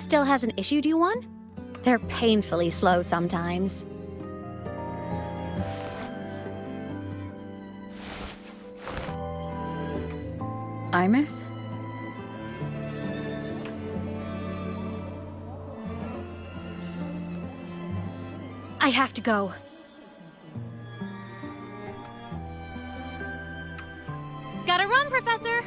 Still hasn't issued you one? They're painfully slow sometimes. Imeth? I have to go. Gotta run, Professor!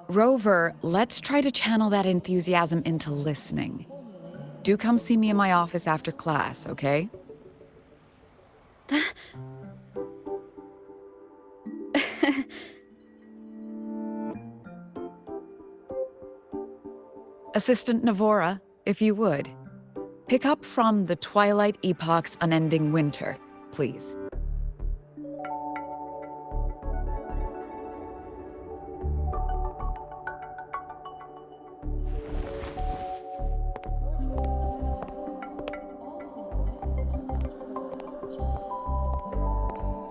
Rover, let's try to channel that enthusiasm into listening. Do come see me in my office after class, okay? Assistant Navora, if you would. Pick up from the Twilight Epoch's Unending Winter, please.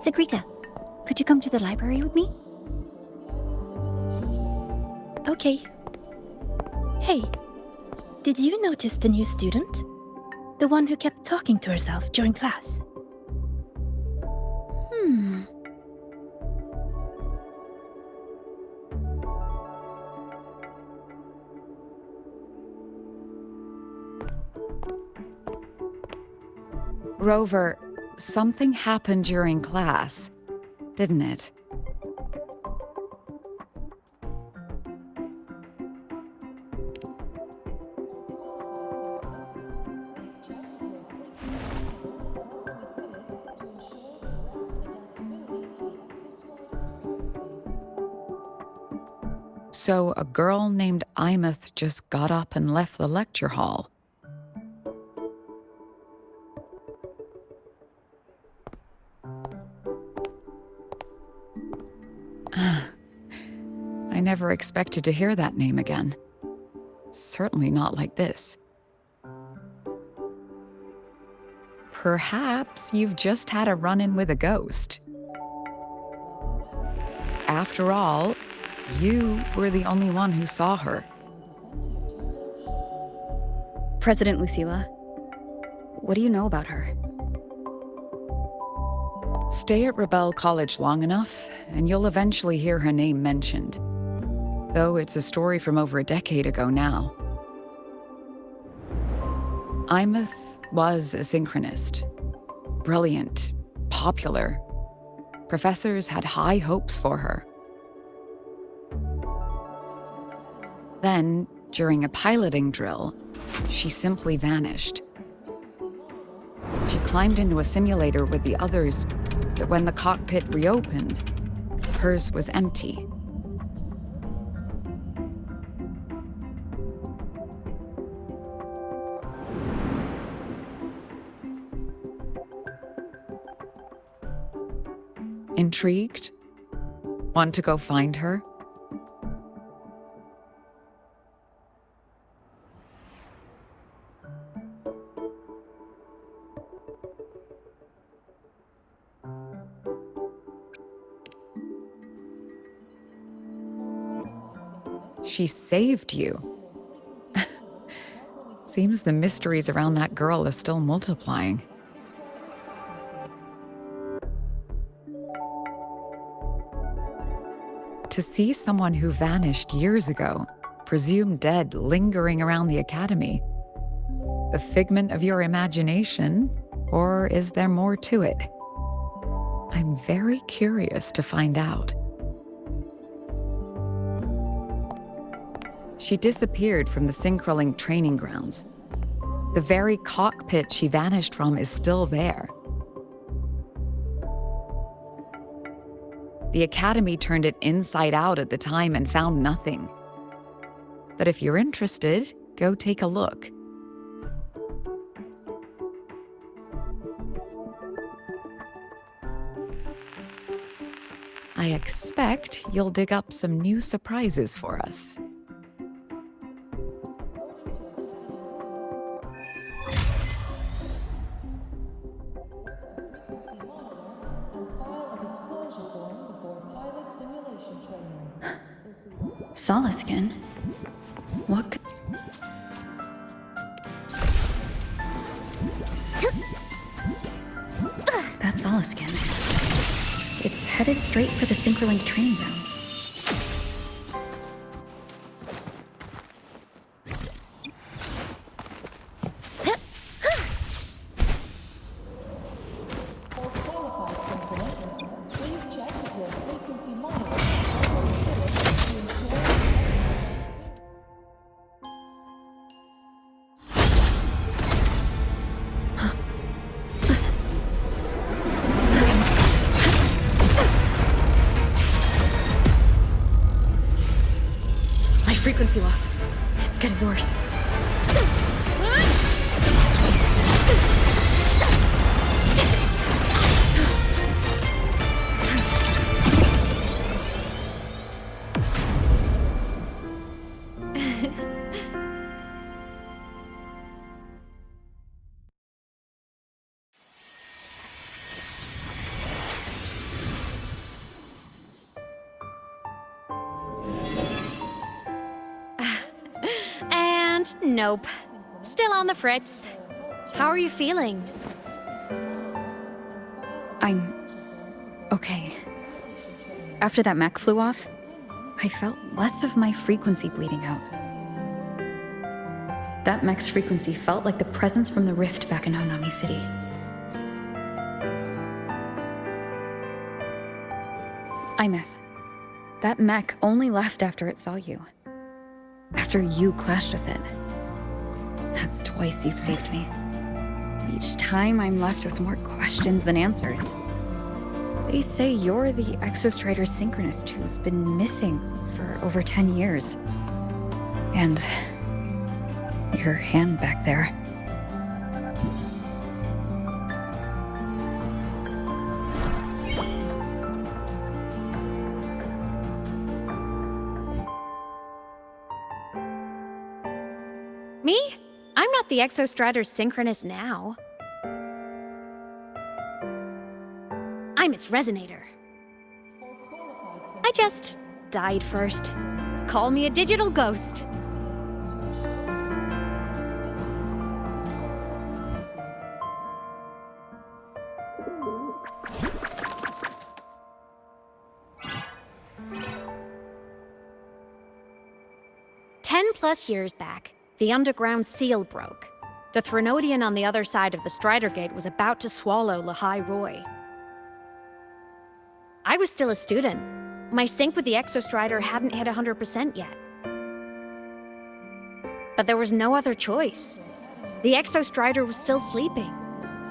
Sagrika, could you come to the library with me? Okay. Hey, did you notice the new student? The one who kept talking to herself during class? Rover, something happened during class, didn't it? So a girl named Imeth just got up and left the lecture hall. I never expected to hear that name again. Certainly not like this. Perhaps you've just had a run-in with a ghost. After all, you were the only one who saw her. President Lucilla, what do you know about her? Stay at Rebel College long enough, and you'll eventually hear her name mentioned. Though it's a story from over a decade ago now. Imeth was a synchronist. Brilliant, popular. Professors had high hopes for her. Then, during a piloting drill, she simply vanished. She climbed into a simulator with the others, but when the cockpit reopened, hers was empty. Intrigued? Want to go find her? She saved you. Seems the mysteries around that girl are still multiplying. To see someone who vanished years ago, presumed dead, lingering around the academy, a figment of your imagination, or is there more to it? I'm very curious to find out. She disappeared from the Synchroling training grounds. The very cockpit she vanished from is still there. The Academy turned it inside out at the time and found nothing. But if you're interested, go take a look. I expect you'll dig up some new surprises for us. Solaskin? What could... That's Solaskin. It's headed straight for the Synchrolink training grounds. Frequency loss. It's getting worse. Nope. Still on the fritz. How are you feeling? I'm... okay. After that mech flew off, I felt less of my frequency bleeding out. That mech's frequency felt like the presence from the rift back in Honami City. Imeth, that mech only left after it saw you. After you clashed with it. That's twice you've saved me. Each time I'm left with more questions than answers. They say you're the Exostrider synchronist who's been missing for over 10 years. And your hand back there. Me? I'm not the Exostrider synchronist now. I'm its resonator. I just died first. Call me a digital ghost. +10 years back, the underground seal broke. The Threnodian on the other side of the Strider Gate was about to swallow Lahai Roy. I was still a student. My sync with the Exostrider hadn't hit 100% yet. But there was no other choice. The Exostrider was still sleeping.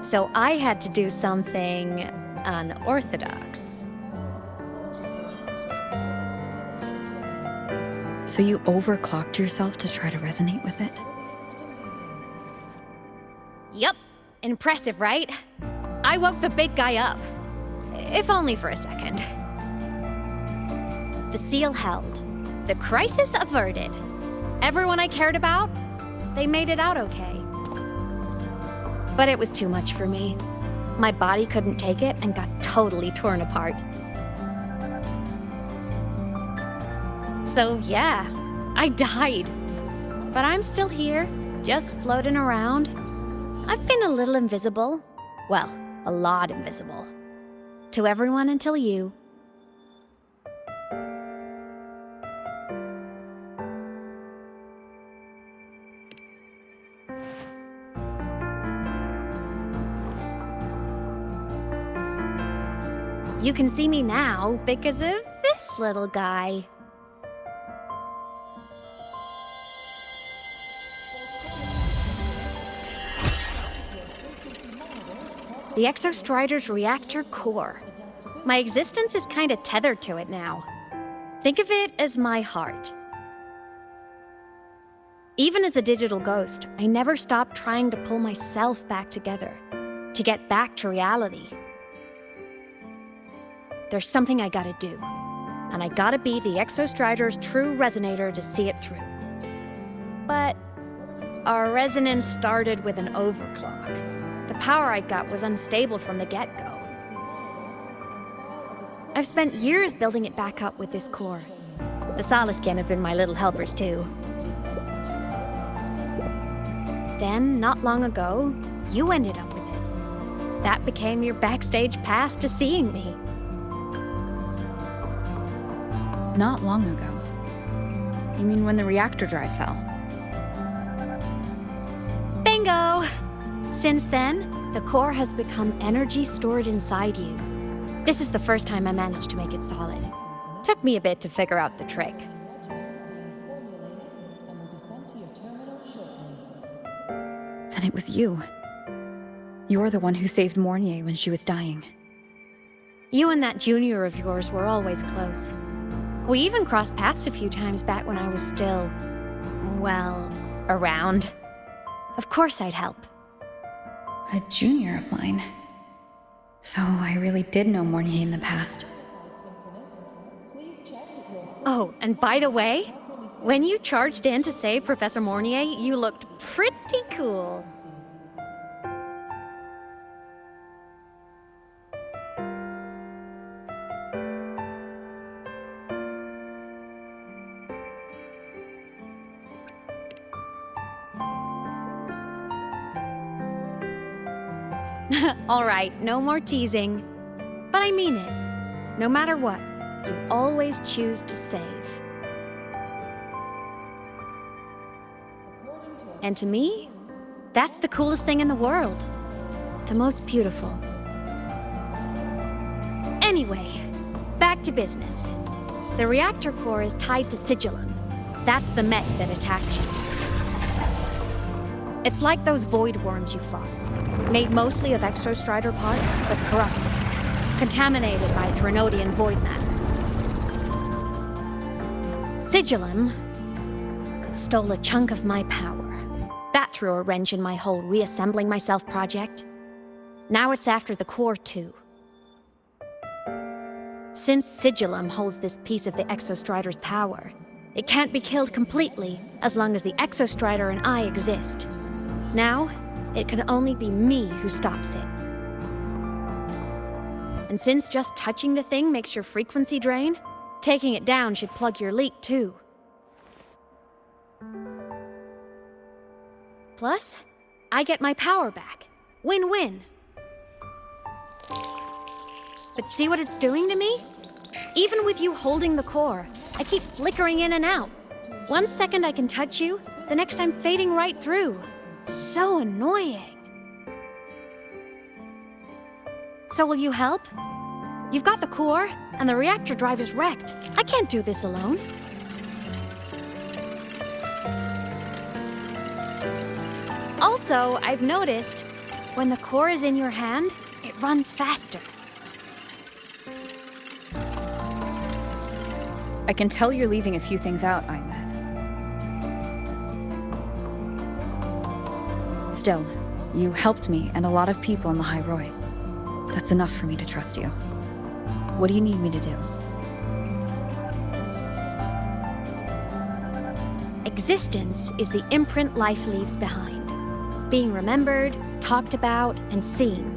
So I had to do something unorthodox. So you overclocked yourself to try to resonate with it? Yup. Impressive, right? I woke the big guy up. If only for a second. The seal held. The crisis averted. Everyone I cared about, they made it out okay. But it was too much for me. My body couldn't take it and got totally torn apart. So yeah, I died. But I'm still here, just floating around. I've been a little invisible. Well, a lot invisible. To everyone until you. You can see me now because of this little guy. The Exostrider's reactor core. My existence is kinda tethered to it now. Think of it as my heart. Even as a digital ghost, I never stopped trying to pull myself back together, to get back to reality. There's something I gotta do, and I gotta be the Exostrider's true resonator to see it through. But our resonance started with an overclock. The power I got was unstable from the get-go. I've spent years building it back up with this core. The Soliskin have been my little helpers too. Then, not long ago, you ended up with it. That became your backstage pass to seeing me. Not long ago. You mean when the reactor drive fell? Bingo! Since then, the core has become energy stored inside you. This is the first time I managed to make it solid. Took me a bit to figure out the trick. Then it was you. You're the one who saved Mornier when she was dying. You and that junior of yours were always close. We even crossed paths a few times back when I was still, well, around. Of course I'd help. A junior of mine. So I really did know Mornier in the past. Oh, and by the way, when you charged in to save Professor Mornier, you looked pretty cool. All right, no more teasing. But I mean it. No matter what, you always choose to save. And to me, that's the coolest thing in the world. The most beautiful. Anyway, back to business. The reactor core is tied to Sigillum. That's the mech that attacked you. It's like those void worms you fought. Made mostly of exostrider parts, but corrupted. Contaminated by Threnodian void matter. Sigillum stole a chunk of my power. That threw a wrench in my whole reassembling myself project. Now it's after the core too. Since Sigillum holds this piece of the Exostrider's power, it can't be killed completely as long as the Exostrider and I exist. Now, it can only be me who stops it. And since just touching the thing makes your frequency drain, taking it down should plug your leak too. Plus, I get my power back. Win-win. But see what it's doing to me? Even with you holding the core, I keep flickering in and out. 1 second I can touch you, the next I'm fading right through. So annoying. So will you help? You've got the core, and the reactor drive is wrecked. I can't do this alone. Also, I've noticed, when the core is in your hand, it runs faster. I can tell you're leaving a few things out, Imeth. Still, you helped me and a lot of people in the High Roy. That's enough for me to trust you. What do you need me to do? Existence is the imprint life leaves behind. Being remembered, talked about, and seen.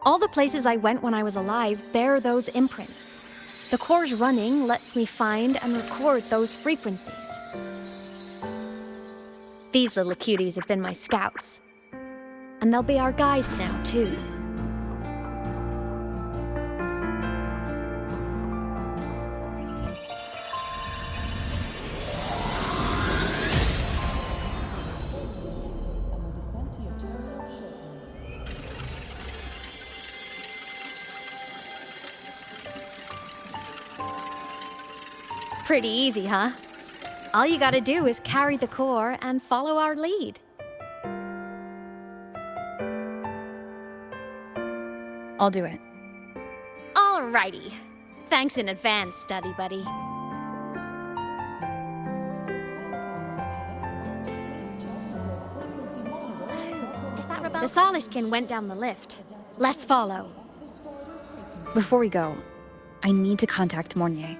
All the places I went when I was alive bear those imprints. The core's running lets me find and record those frequencies. These little cuties have been my scouts. And they'll be our guides now, too. Pretty easy, huh? All you gotta do is carry the core and follow our lead. I'll do it. Alrighty. Thanks in advance, study buddy. The Soliskin went down the lift. Let's follow. Before we go, I need to contact Mornier.